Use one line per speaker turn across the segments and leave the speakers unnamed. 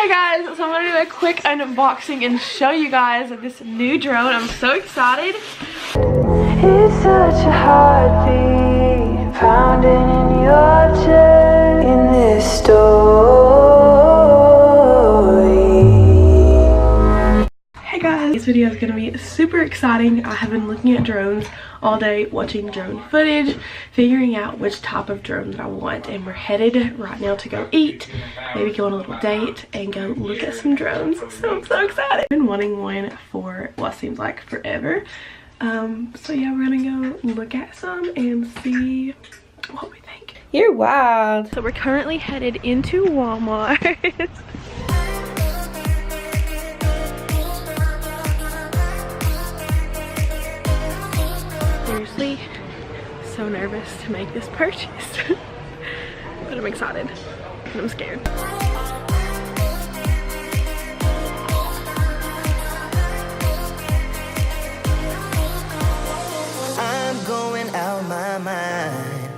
Hey guys, so I'm gonna do a quick unboxing and show you guys this new drone. I'm so excited.
It's such a heartbeat pounding in your chest in this story.
Hey guys, this video is gonna be super exciting. I have been looking at drones all day, watching drone footage, figuring out which type of drone that I want, and we're headed right now to go eat, maybe go on a little date and go look at some drones. So I'm so excited. I've been wanting one for what seems like forever. So yeah, we're gonna go look at some and see what we think.
You're wild.
So we're currently headed into Walmart. Seriously, so nervous to make this purchase. But I'm excited and I'm scared.
I'm going out my mind.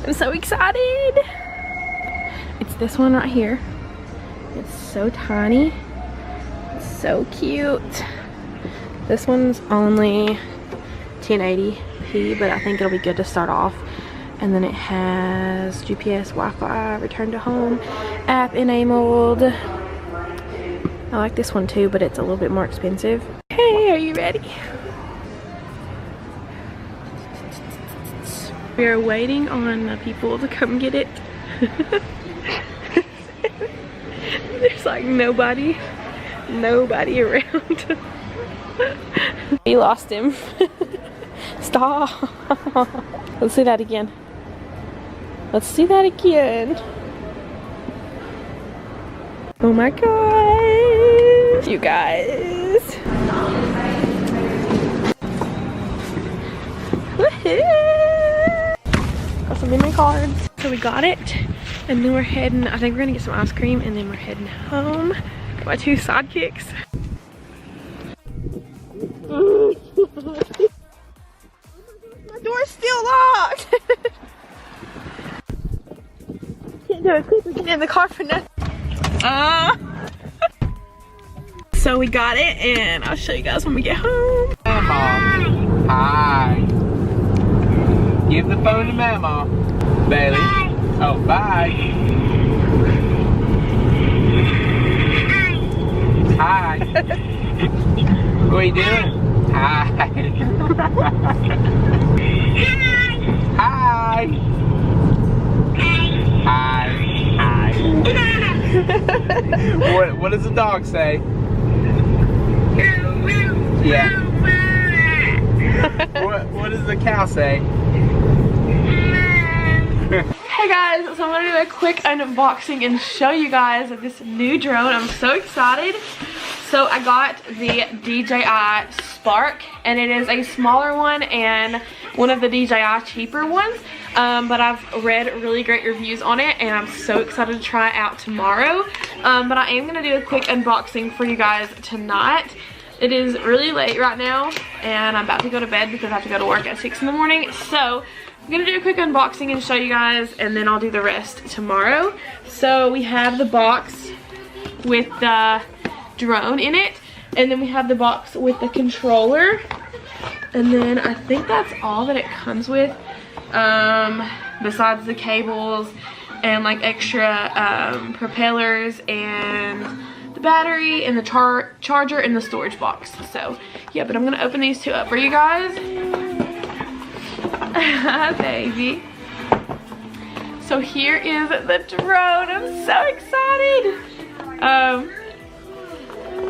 I'm so excited. It's this one right here. It's so tiny. It's so cute. This one's only 1080p, but I think it'll be good to start off. And then it has GPS, Wi-Fi, return to home, app enabled. I like this one too, but it's a little bit more expensive. Hey, are you ready? We are waiting on the people to come get it. There's like nobody around. We lost him. Stop. Let's see that again. Let's see that again. Oh my god. You guys. Woohoo. Got some memory cards. So we got it. And then we're heading, I think we're gonna get some ice cream and then we're heading home. Got my two sidekicks. My door's still locked. Can't do it quickly. Get in the car for nothing. So we got it, and I'll show you guys when we get home.
Mama. Hi. Give the phone to Mama. Baylee. Oh, bye. Hi. What are you doing? Hi. Hi. Hi. Hi. What does the dog say? Yeah. What does the cow say?
Hey guys, so I'm gonna do a quick unboxing and show you guys this new drone. I'm so excited. So I got the DJI Spark, and it is a smaller one and one of the DJI cheaper ones. But I've read really great reviews on it, and I'm so excited to try it out tomorrow. But I am gonna do a quick unboxing for you guys tonight. It is really late right now, and I'm about to go to bed because I have to go to work at 6 in the morning. So I'm gonna do a quick unboxing and show you guys, and then I'll do the rest tomorrow. So we have the box with the drone in it, and then we have the box with the controller, and then I think that's all that it comes with, besides the cables and like extra propellers and the battery and the charger and the storage box. So yeah, but I'm gonna open these two up for you guys. Baby. So here is the drone. I'm so excited.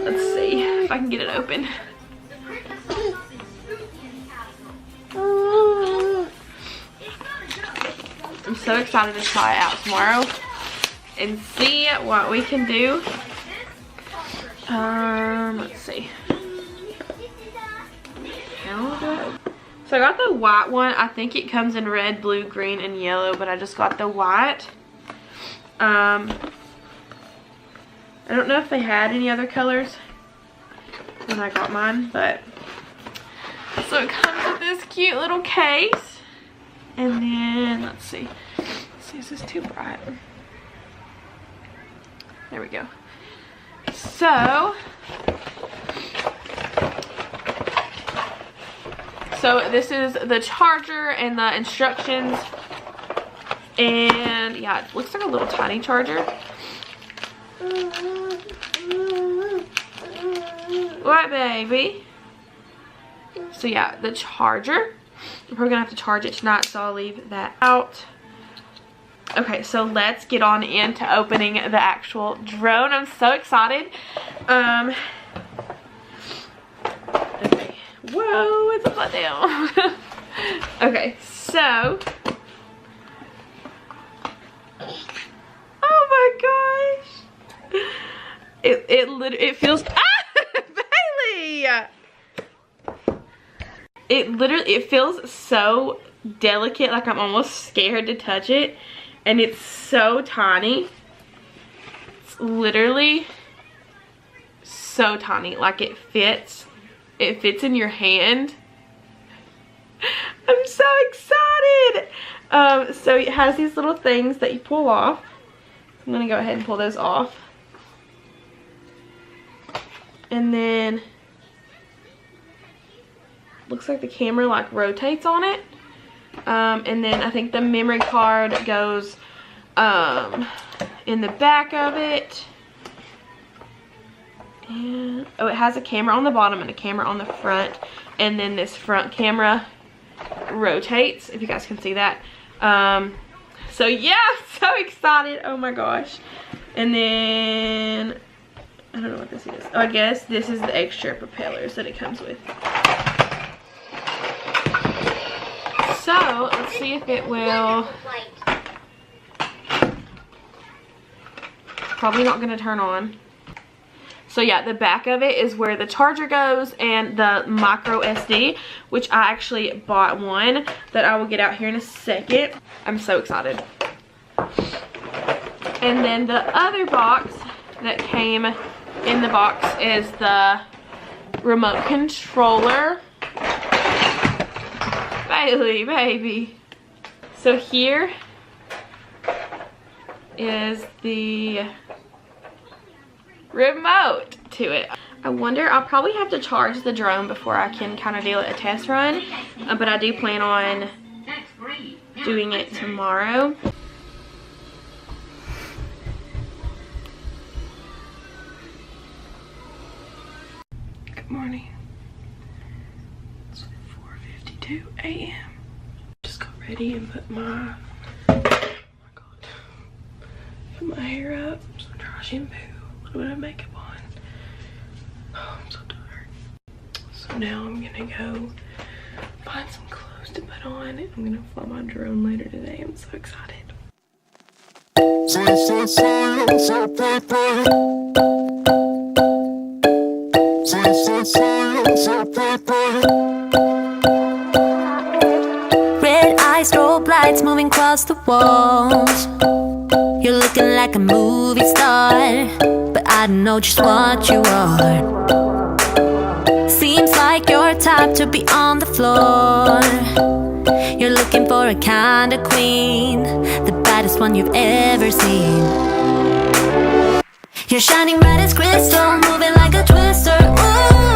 Let's see if I can get it open. I'm so excited to try it out tomorrow and see what we can do. Let's see. So I got the white one. I think it comes in red, blue, green, and yellow, but I just got the white. I don't know if they had any other colors when I got mine, but so it comes with this cute little case, and then let's see, is this too bright? There we go. So this is the charger and the instructions. And yeah, it looks like a little tiny charger. What, baby? So yeah, the charger. I'm probably gonna have to charge it tonight, so I'll leave that out. Okay, so let's get on into opening the actual drone. I'm so excited. Okay. Whoa, it's upside down. Okay, so. Oh my gosh. It feels, Baylee! It feels so delicate, like I'm almost scared to touch it. And it's so tiny. It's literally so tiny. Like it fits in your hand. I'm so excited. So it has these little things that you pull off. I'm gonna go ahead and pull those off. And then looks like the camera like rotates on it. And then I think the memory card goes in the back of it. And oh, it has a camera on the bottom and a camera on the front. And then this front camera rotates, if you guys can see that. So yeah, I'm so excited. Oh my gosh. And then I don't know what this is. Oh, I guess this is the extra propellers that it comes with. So let's see if it will. Probably not gonna turn on. So yeah, the back of it is where the charger goes and the micro SD, which I actually bought one that I will get out here in a second. I'm so excited. And then the other box that came in the box is the remote controller. Baylee, baby. So here is the remote to it. I wonder, I'll probably have to charge the drone before I can kind of do a test run, but I do plan on doing it tomorrow. Good morning. It's 4:52 a.m. Just got ready and put my, oh my god, put my hair up, some dry shampoo, a little bit of makeup on. Oh, I'm so tired. So now I'm gonna go find some clothes to put on and I'm gonna fly my drone later today. I'm so excited.
Red eyes, strobe lights moving across the walls. You're looking like a movie star, but I know just what you are. Seems like you're type to be on the floor. You're looking for a kind of queen, the baddest one you've ever seen. You're shining bright as crystal, moving like a twister. Ooh.